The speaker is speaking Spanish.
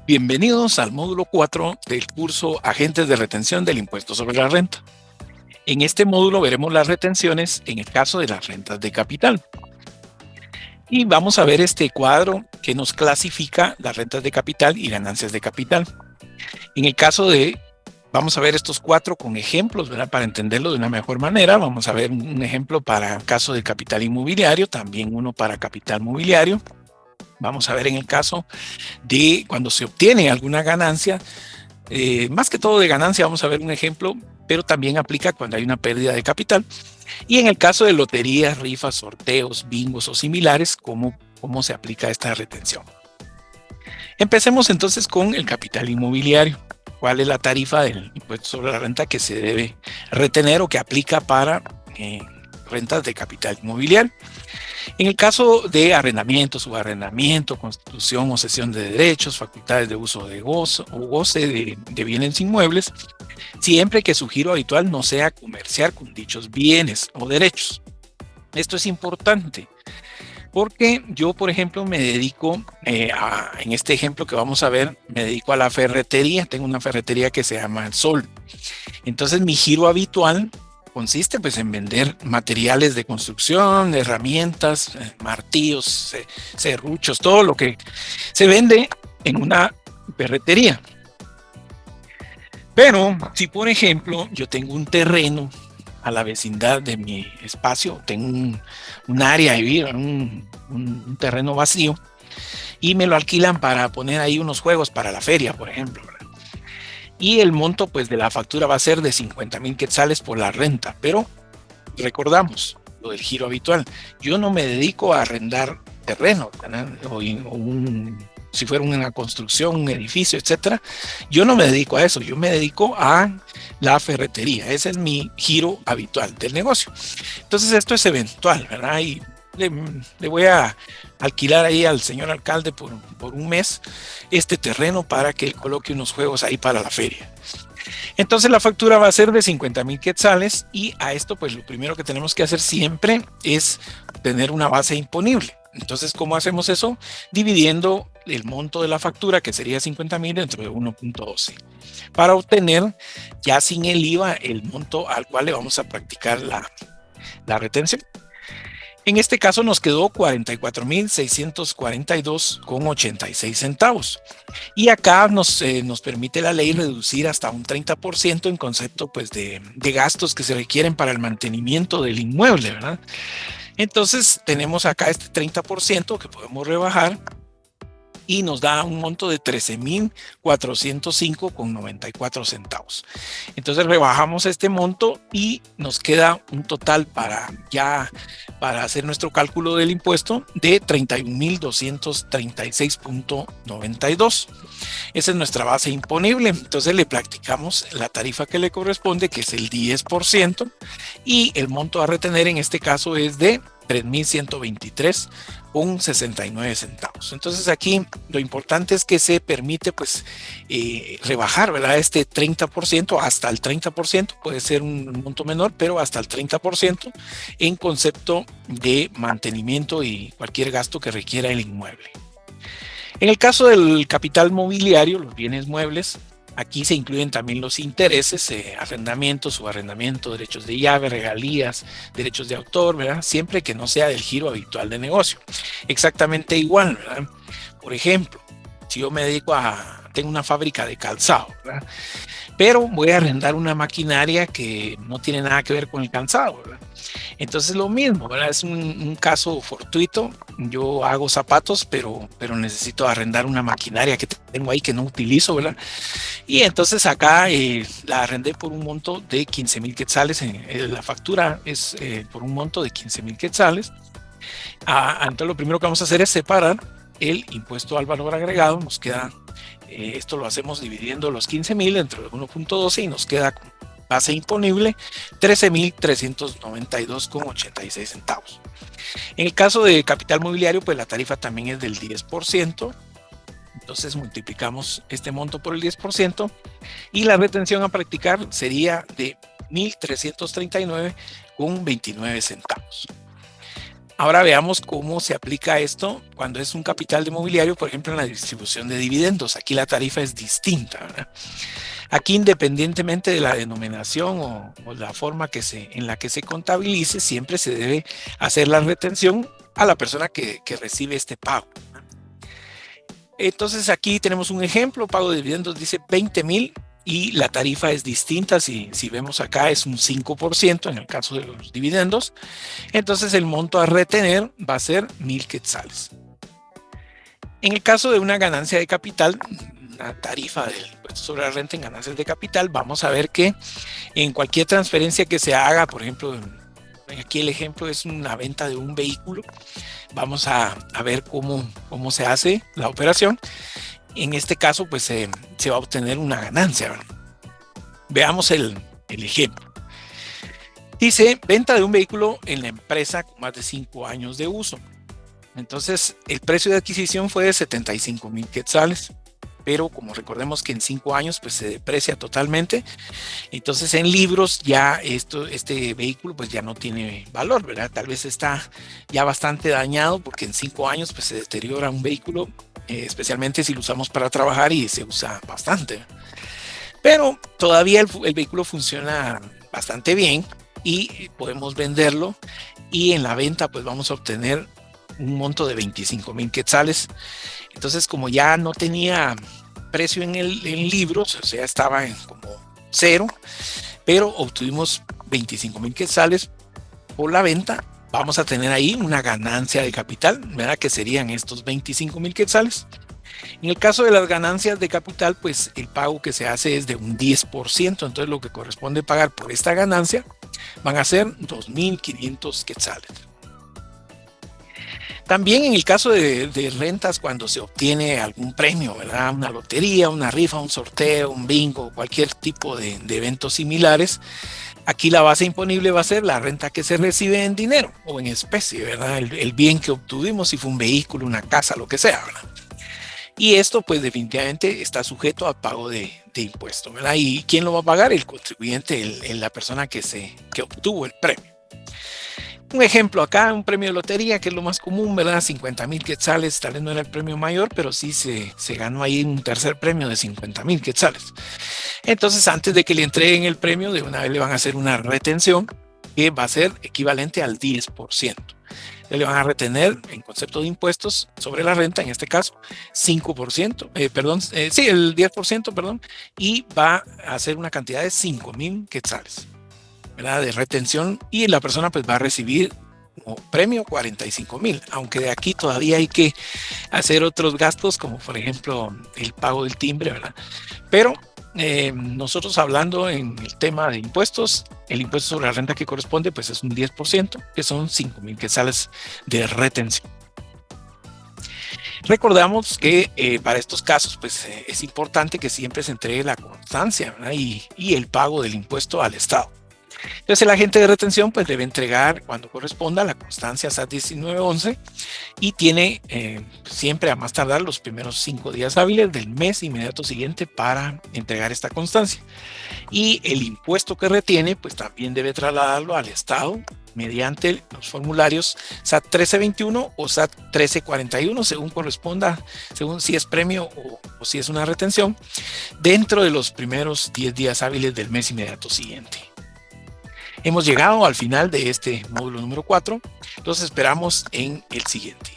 Bienvenidos al módulo 4 del curso Agentes de Retención del Impuesto sobre la Renta. En este módulo veremos las retenciones en el caso de las rentas de capital. Y vamos a ver este cuadro que nos clasifica las rentas de capital y ganancias de capital. En el caso de, vamos a ver estos cuatro con ejemplos, ¿verdad? Para entenderlo de una mejor manera. Vamos a ver un ejemplo para el caso de capital inmobiliario, también uno para capital mobiliario. Vamos a ver en el caso de cuando se obtiene alguna ganancia, más que todo de ganancia, vamos a ver un ejemplo, pero también aplica cuando hay una pérdida de capital. Y en el caso de loterías, rifas, sorteos, bingos o similares, cómo se aplica esta retención. Empecemos entonces con el capital inmobiliario. ¿Cuál es la tarifa del impuesto sobre la renta que se debe retener o que aplica para rentas de capital inmobiliario? En el caso de arrendamiento, subarrendamiento, constitución o cesión de derechos, facultades de uso de gozo, o goce de bienes inmuebles, siempre que su giro habitual no sea comerciar con dichos bienes o derechos. Esto es importante porque yo, por ejemplo, me dedico, en este ejemplo que vamos a ver, me dedico a la ferretería. Tengo una ferretería que se llama El Sol. Entonces mi giro habitual consiste pues en vender materiales de construcción, herramientas, martillos, serruchos, todo lo que se vende en una ferretería. Pero si por ejemplo yo tengo un terreno a la vecindad de mi espacio, tengo un área de vida, un terreno vacío, y me lo alquilan para poner ahí unos juegos para la feria, por ejemplo, ¿verdad? Y el monto pues de la factura va a ser de 50,000 quetzales por la renta, pero recordamos lo del giro habitual. Yo no me dedico a arrendar terreno, si fuera una construcción, un edificio, etcétera. Yo no me dedico a eso, yo me dedico a la ferretería. Ese es mi giro habitual del negocio. Entonces esto es eventual, ¿verdad? Y le voy a alquilar ahí al señor alcalde por un mes este terreno para que él coloque unos juegos ahí para la feria. Entonces la factura va a ser de 50,000 quetzales y a esto pues lo primero que tenemos que hacer siempre es tener una base imponible. Entonces, ¿cómo hacemos eso? Dividiendo el monto de la factura, que sería 50,000, entre 1.12, para obtener ya sin el IVA el monto al cual le vamos a practicar la retención. En este caso nos quedó 44,642,86 centavos. Y acá nos permite la ley reducir hasta un 30% en concepto pues, de gastos que se requieren para el mantenimiento del inmueble, ¿verdad? Entonces tenemos acá este 30% que podemos rebajar y nos da un monto de 13,405,94 centavos. Entonces rebajamos este monto y nos queda un total para hacer nuestro cálculo del impuesto de 31,236,92. Esa es nuestra base imponible. Entonces le practicamos la tarifa que le corresponde, que es el 10%, y el monto a retener en este caso es de 3,123,69 centavos. Entonces aquí lo importante es que se permite pues rebajar, ¿verdad? Este 30% hasta el 30%, puede ser un monto menor, pero hasta el 30% en concepto de mantenimiento y cualquier gasto que requiera el inmueble. En el caso del capital mobiliario, los bienes muebles, aquí se incluyen también los intereses, arrendamiento, subarrendamiento, derechos de llave, regalías, derechos de autor, ¿verdad? Siempre que no sea del giro habitual de negocio. Exactamente igual, ¿verdad? Por ejemplo, si yo me dedico tengo una fábrica de calzado, ¿verdad? Pero voy a arrendar una maquinaria que no tiene nada que ver con el calzado, ¿verdad? Entonces lo mismo, ¿verdad? Es un caso fortuito. Yo hago zapatos, pero necesito arrendar una maquinaria que tengo ahí que no utilizo, ¿verdad? Y entonces acá la arrendé por un monto de 15,000 quetzales. La factura es por un monto de 15,000 quetzales. Entonces lo primero que vamos a hacer es separar el impuesto al valor agregado. Nos queda, esto lo hacemos dividiendo los 15,000 entre 1.12 y nos queda base imponible 13,392,86 centavos. En el caso de capital mobiliario, pues la tarifa también es del 10%. Entonces multiplicamos este monto por el 10% y la retención a practicar sería de 1,339,29 centavos. Ahora veamos cómo se aplica esto cuando es un capital de mobiliario, por ejemplo, en la distribución de dividendos. Aquí la tarifa es distinta, ¿verdad? Aquí, independientemente de la denominación o la forma en la que se contabilice, siempre se debe hacer la retención a la persona que recibe este pago. Entonces aquí tenemos un ejemplo, pago de dividendos dice 20,000 y la tarifa es distinta. Si vemos acá es un 5% en el caso de los dividendos. Entonces el monto a retener va a ser 1,000 quetzales. En el caso de una ganancia de capital, una tarifa del impuesto sobre la renta en ganancias de capital, vamos a ver que en cualquier transferencia que se haga, por ejemplo, aquí el ejemplo es una venta de un vehículo. Vamos a ver cómo se hace la operación. En este caso, pues se va a obtener una ganancia, ¿verdad? Veamos el ejemplo. Dice, venta de un vehículo en la empresa con más de 5 años de uso. Entonces, el precio de adquisición fue de 75,000 quetzales. Pero como recordemos que en 5 años pues se deprecia totalmente, entonces en libros ya este vehículo pues ya no tiene valor, ¿verdad? Tal vez está ya bastante dañado porque en 5 años pues se deteriora un vehículo, especialmente si lo usamos para trabajar y se usa bastante. Pero todavía el vehículo funciona bastante bien y podemos venderlo, y en la venta pues vamos a obtener un monto de 25,000 quetzales. Entonces, como ya no tenía precio en libros, o sea, estaba en como cero, pero obtuvimos 25,000 quetzales por la venta, vamos a tener ahí una ganancia de capital, ¿verdad? Que serían estos 25,000 quetzales. En el caso de las ganancias de capital, pues el pago que se hace es de un 10%, entonces lo que corresponde pagar por esta ganancia van a ser 2,500 quetzales. También en el caso de rentas, cuando se obtiene algún premio, ¿verdad? Una lotería, una rifa, un sorteo, un bingo, cualquier tipo de eventos similares, aquí la base imponible va a ser la renta que se recibe en dinero o en especie, ¿verdad? El bien que obtuvimos, si fue un vehículo, una casa, lo que sea, ¿verdad? Y esto pues definitivamente está sujeto a pago de impuesto, ¿verdad? ¿Y quién lo va a pagar? El contribuyente, la persona que obtuvo el premio. Un ejemplo acá, un premio de lotería, que es lo más común, ¿verdad? 50,000 quetzales, tal vez no era el premio mayor, pero sí se ganó ahí un tercer premio de 50,000 quetzales. Entonces, antes de que le entreguen el premio, de una vez le van a hacer una retención que va a ser equivalente al 10%. Le van a retener, en concepto de impuestos sobre la renta, en este caso, 5%, el 10%, perdón, y va a ser una cantidad de 5,000 quetzales, ¿verdad? De retención, y la persona pues va a recibir como premio 45,000, aunque de aquí todavía hay que hacer otros gastos, como por ejemplo el pago del timbre, ¿verdad? Pero nosotros hablando en el tema de impuestos, el impuesto sobre la renta que corresponde pues es un 10%, que son 5,000 quetzales de retención. Recordamos que para estos casos pues es importante que siempre se entregue la constancia, ¿verdad? Y el pago del impuesto al Estado. Entonces el agente de retención pues debe entregar cuando corresponda la constancia SAT 1911 y tiene siempre a más tardar los primeros 5 días hábiles del mes inmediato siguiente para entregar esta constancia. Y el impuesto que retiene pues también debe trasladarlo al Estado mediante los formularios SAT 1321 o SAT 1341, según corresponda, según si es premio o si es una retención, dentro de los primeros 10 días hábiles del mes inmediato siguiente. Hemos llegado al final de este módulo número 4. Los esperamos en el siguiente.